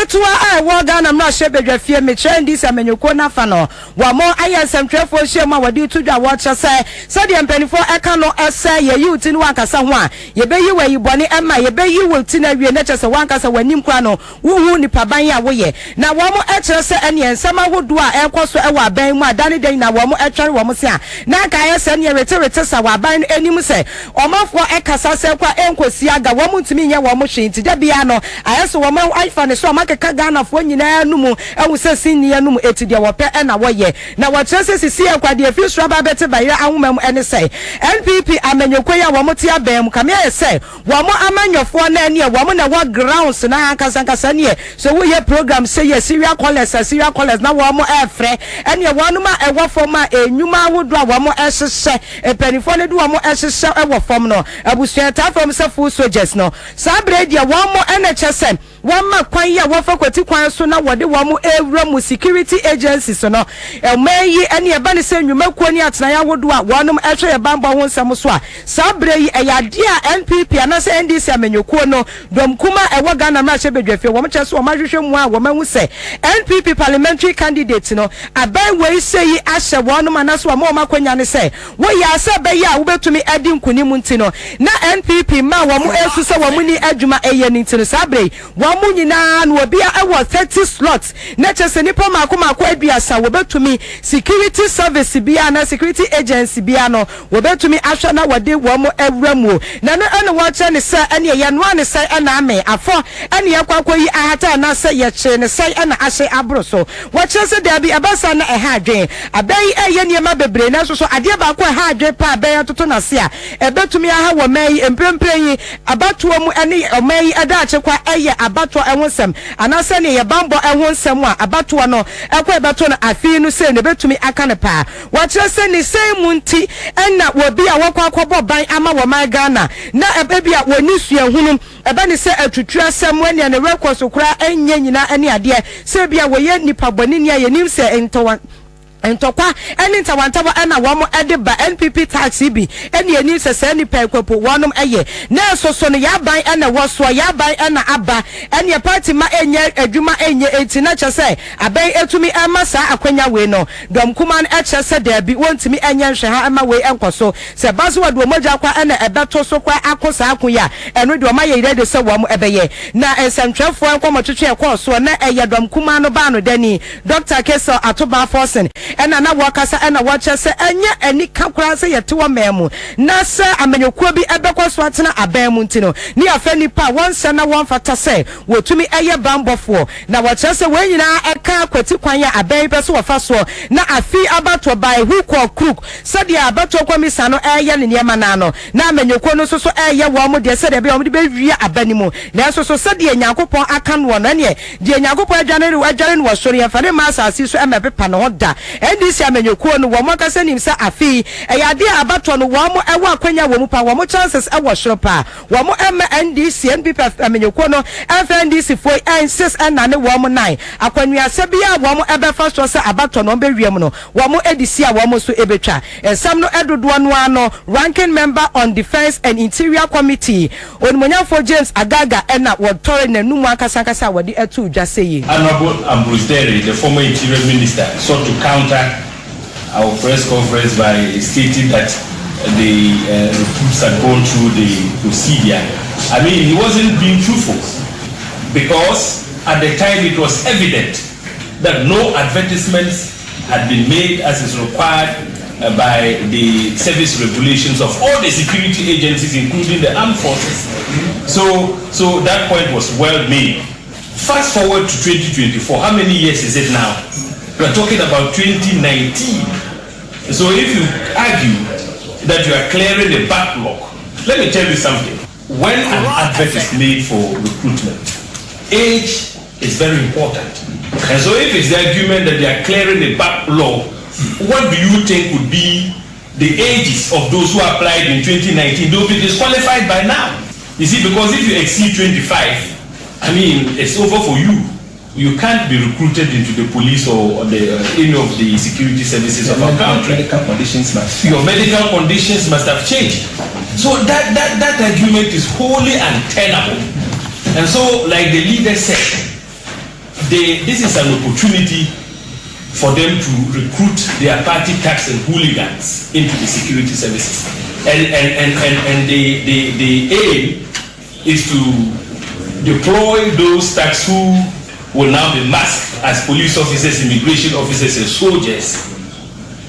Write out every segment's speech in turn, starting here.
ketua a wo ga na mra hye bedwafie me trendi se amenyoko na fa no wa mo ayensem trefo hye ma wadi tudwa wo che se de mpanifo eka no ese ye yuti no akasa ho a ye be yi wa yibone ema ye be yi wuti na wie na che se wankasa wanim kwa no wuhu nipa ban ya wo ye na wo mo ekere se ene ensem ahodo a ekoso e wa ban mu adane den na wo mo etwere wo mo se a na ka ye se ne rete sa wa ban enim se omafo ekasa se kwa enkosi aga wo mo ntimi nye wo mo hwe ntide bia no ayeso wo mo iPhone so makeka Ghana fo nyina numu ewu se sinni numu etide wo pe na wo ye na wo kyerese sisi ekwade afi so ba bete bayira ahomam ene se NPP amanyoko ya wo mo ti abam kame ye se wo mo amanyofo na ene wo mo na wo grounds na hankasa ne so wo ye program say ye serial callers na wo mo efre ene wo no ma ewo fom a enyuma ahodo a wo mo ehyehyɛ epanifo ne do wo mo ehyehyɛ ewo fom no abusuata fom se full soldiers no sabre dia wo mo ene kyese wo ma kwan ya wo fa kwati kwan so na wo de wo mo ewura mu security agencies so no emeyi ene e ba ne se nwumakuo ni atena ya wodo a wo no ehwe ye bambo ho nsem so a sabre yi eyade a NPP anase NDC amenyokuo no domkuma ewo Ghana mra hye bedwafie wo mo kyese wo ma hwehwe mu a wo ma hu se NPP parliamentary candidate no aban we sei ahye wo no manase wo ma kwanya ne se wo ya se be ya wo betumi adi nkuni mu ntino na NPP ma wo mo esu se wo mo ni adwuma eye ni ntino sabre wo mo nyina no obi a ewo 30 slots na kyese nipa mako aduasa wo betumi security service bia na security agency bia no wo betumi ahwe na wode wo mo ewura mu na no ene wo kye ne se ene ye no ane se ena ame afo ene ye kwakoyi ahata na se ye kye ne se ena ahye abroso wo kye se da bi abasa na eha adwen abai eye ne ma bebre na so ade ba ko eha adwen pa abai toto na se a ebetumi aha wo mai emprempren abatoa mu ene omai eda achekwa eye abatoa ehonsem anase ne ye bambo ehonsem a abatoa no ekwa ebeto na afi no se ne betumi aka ne pa wo kye se ne se munti ena wo bi a wakwa akobo ban ama wo man Ghana na ebebi a woni suahunum ebe ne se atutu asem ene ne record so kura enye nyina ene ade se bia wo ye nipa boni ne ye nim se entokwa eni ntawantaba ena wo mo ede ba NPP tax bi eni eni se ni pekwepo wonom eye na so no ya ban ena wo so ya ban ena aba eni party ma enye adwuma enye enti na kyese aban etumi ema sa akwanya we no dom kuman ekyese da bi wontimi enye nhwe ha ema we enkoso se baso wado moja kwa ena ebeto so kwa akosa akoya eno de o ma ye de se wo mo ebeye na ensentwefo enkomotwetwe ekoso na eye dom kuman no ba no dani Dr. Kesel Atoba Forsen ena na wakasa ena wache se enye eni kakura se yete wo memu na se amenyokuo bi ebekwaso atena abamu ntino ni afani pa wonse na wonfata se wotumi eye bambofo na wache se wenyina eka kwati kwan ya abai be so wofaso na afi abato by hook or crook se dia abato kwamisa no eye ne niema na no na amenyokuo no so eye wo mo de se de be o mo de be wi abanimu na so se dia Nyankopon aka no na ne dia Nyankopon adwane no wo sori afane ma asasi so emepepa no da NDC amenyokuo no wo mo kasa nim sa afi eyade abato no wo mo ewo akwanya wo mu pa wo mo chances ewo shropa wo mo NDC NPP amenyokuo no FNDC foi insist na ne wo mo 9 akwanua sebia wo mo ebefa so se abato no be wiem no wo mo edisi a wo mo so ebetwa ensam no edodo no ano ranking member on defense and interior committee onimonyafo James Agaga na wo tore nanumu akasa wodi etu dwa seyi Honorable Ambrose Dery, the former interior minister, sought to counter our press conference by stating that the recruits had gone through the procedure. I mean, he wasn't being truthful because at the time it was evident that no advertisements had been made as is required by the service regulations of all the security agencies, including the armed forces. So that point was well made. Fast forward to 2024. How many years is it now? We are talking about 2019. So if you argue that you are clearing the backlog, let me tell you something. When an advert is made for recruitment, age is very important. And so if it's the argument that they are clearing the backlog, what do you think would be the ages of those who applied in 2019? They'll be disqualified by now. You see, because if you exceed 25, I mean, it's over for you. You can't be recruited into the police or any of the security services of our country. Your medical conditions must have changed. So that argument is wholly untenable. And so, like the leader said, this is an opportunity for them to recruit their party thugs and hooligans into the security services. And the aim is to deploy those thugs who will now be masked as police officers, immigration officers, and soldiers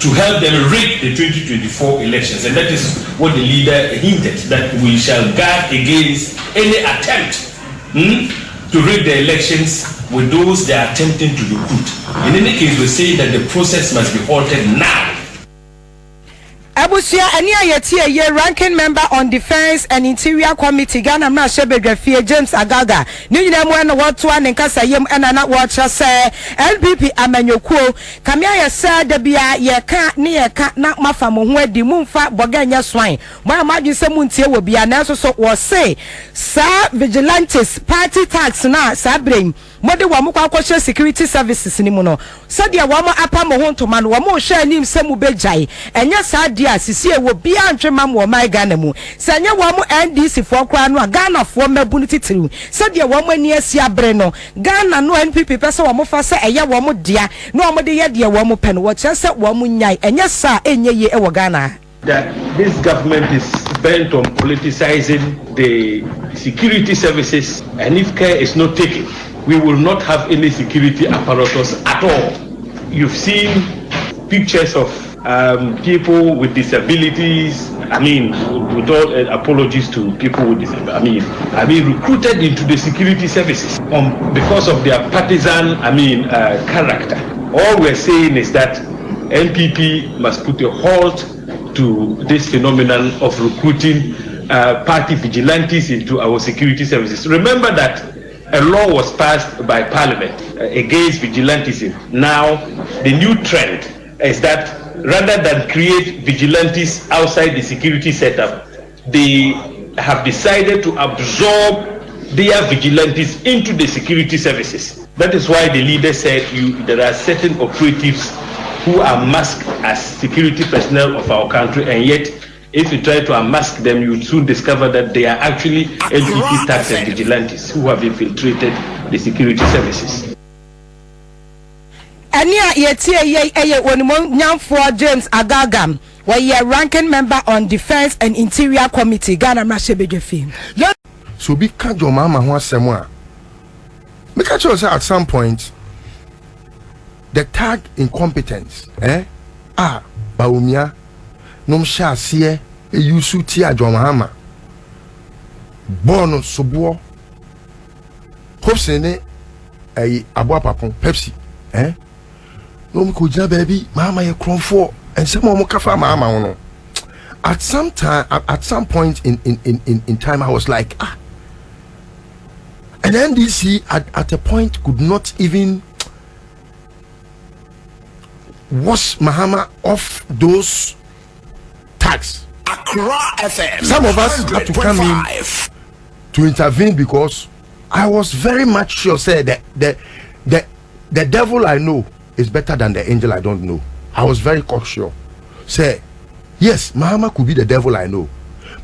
to help them rig the 2024 elections. And that is what the leader hinted, that we shall guard against any attempt to rig the elections with those they are attempting to recruit. In any case, we say that the process must be halted now. Abusia Ania Yetia ye ranking member on Defense and Interior Committee Ghana Mna Shebedwafie James Agaga ni nyina mo na woto an nkasa yem ena na wocha se LPP amanyokuo kamia ye se da bia ye ka ne ye ka na mafa mo ho adi mumfa boganya swan mo amadu se muntie wo bia na so wo se sa vigilantes party tax na sa brain mode wo mukwa kwose security services ni mu no so dia wo mo apa mo ho ntoma no wo mo hwe anim se mu bejai enya sa dia sisi e wo bia ntwema mo mai Ghana mu se nya wo mo NDC fo kwa no Ghana fo mabu ni titiru so dia wo mo ani asi abre no Ghana no NPP pese wo mo fa se eye wo mo dia no wo de ye dia wo mo pe no wo kire se wo mo nyai enya sa enye ye e wo Ghana. That this government is bent on politicizing the security services, and if care is not taken, we will not have any security apparatus at all. You've seen pictures of people with disabilities. I mean, with all apologies to people with disabilities, I mean, recruited into the security services because of their partisan, character. All we're saying is that NPP must put a halt to this phenomenon of recruiting party vigilantes into our security services. Remember that a law was passed by Parliament against vigilantism. Now, the new trend is that rather than create vigilantes outside the security setup, they have decided to absorb their vigilantes into the security services. That is why the leader said there are certain operatives who are masked as security personnel of our country, and yet if you try to unmask them, you would soon discover that they are actually NPP thugs and vigilantes who have infiltrated the security services. Ania yetie ye wonimo nyamfo James Agaga we ranking member on Defense and Interior Committee Ghana Mashebedwafie. So be catch your mama ho asem a me catch you say at some point the tag incompetence baumia nom sha se e yusu ti adwomahama bono sobo hopse ne abo apapon Pepsi no ko jina baby mama ye kronfo and some mo kafa mama no at some point in time I was like and NDC at a point could not even wash Mahama off those tags. Some of us had to come in to intervene because I was very much sure that the devil I know is better than the angel I don't know. I was very cautious. Say, yes, Mahama could be the devil I know,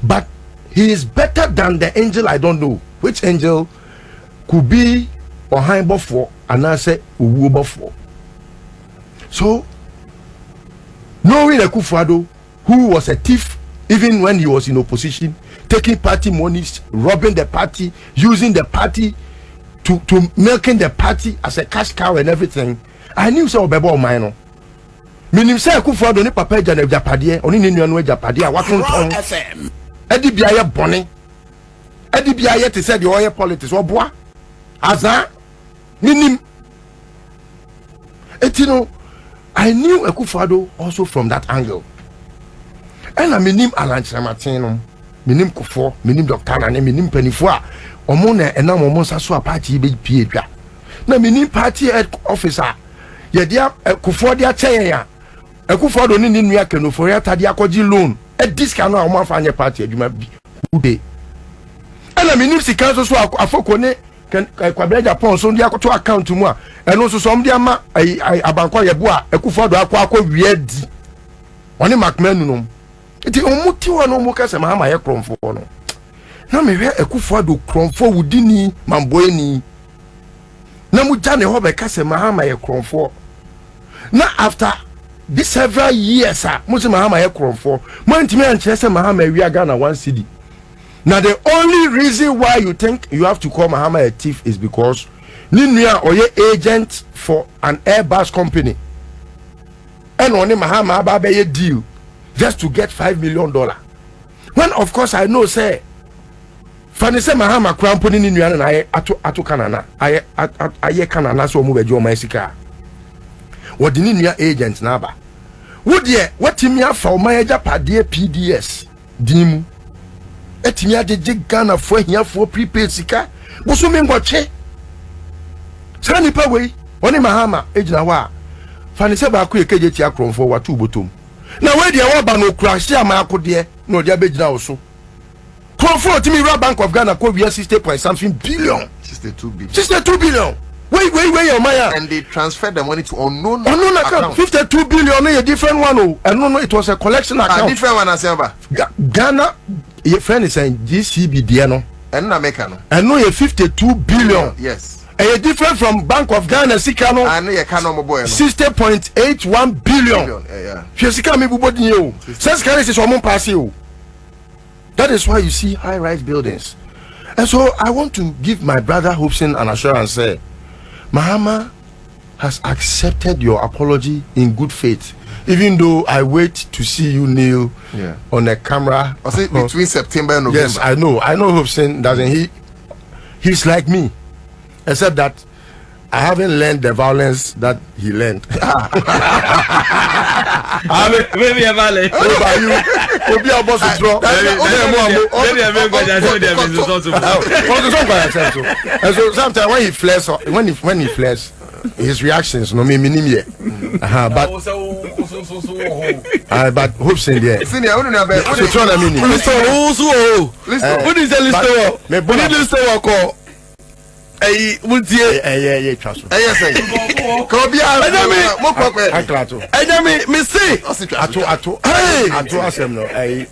but he is better than the angel I don't know. Which angel could be behind before and I say before. So, knowing Akufo-Addo, who was a thief even when he was in opposition, taking party monies, robbing the party, using the party to milking the party as a cash cow and everything, I knew so bebo mine. Meaning say Akufo-Addo ni papa jana japade, oni ni nuanu japade a waton ton. Edi biaye bone. Edi biaye te say the oil politics oboa. Aza minim. Etino I knew Akufo-Addo also from that angle. And I minim Alan Chamatino, minim Kufo, minim Dr. Nane, minim Penifua, Omona and Namosa so a party big PA. Na minim party head officer. Yedia Kufo dia Chaya. Akufo-Addo ni nua kenu for ya tadia koji loan. E this can no one find party adwuma bi. Ude. And I minim sika so afokone kwabra Japan so ndi akoto account mu a eno so so mdi ama abankwa yebo a Akufo-Addo akwa wiedi oni makmenu no iti omuti wo no mu kase Mahama ye kromfo no na me hwe Akufo-Addo kromfo wudini mamboeni na mu jane ho be ka se Mahama ye kronfo na after this several years mo se Mahama ye kronfo mo ntimi ankyere se Mahama wi aga na 1 cedi. Now the only reason why you think you have to call Mahama a thief is because Ninua or your agent for an Airbus company and only Mahama a deal just to get $5 million. When of course I know say Fanny say Mahama cramponi Ninua and I atu kanana I kanana so move jo maisika. What the Ninua agent naba? Would ye what timia for my Japadia PDS dimu? Etimi ajeje Ghana fo hiafo prepaid sika boso me ngwache sra nipa wei oni Mahama ejina wa fani se ba ko ekeje ti akronfo watu botom na we de wa ba no crash ama akode na odi abejina wo so kronfo timi Royal Bank of Ghana ko wia 60.something billion 62 billion wait your maya and they transferred the money to unknown account 52 billion a different one and no it was a collection account a different one as ever Ghana your friend is saying GCB no and America no and no 52 billion yes a different from Bank of Ghana sika no and you can no boy 60.81 billion yeah sika me bubodi you says carry is one pass you. That is why you see high-rise buildings. And so I want to give my brother Hobson an assurance say Mahama has accepted your apology in good faith, even though I wait to see you kneel on a camera. I say between September and November. Yes, I know Hobson doesn't he's like me, except that I haven't learned the violence that he learned. Maybe a valley. Obi a boss draw. And so sometimes when he flares, his reactions no me minim here. But Hobson there. So try na meaning. Listen, what is the list? Me list Hey, yeah, trust. Hey, Kobia, me say, Atu. Hey, asem no. Hey,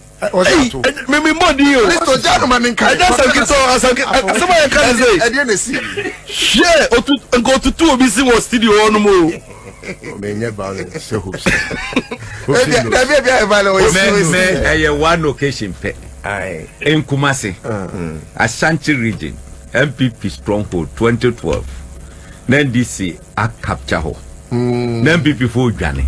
me money you. Listen, gentleman in Kai. That's somebody can say. I didn't see. Yeah, or go to 2 busy was studio on more. Me never say hoops. Me one location pe. In Kumasi, Ashanti region. MPP stronghold 2012 then DC a capture ho then MPP for Johnny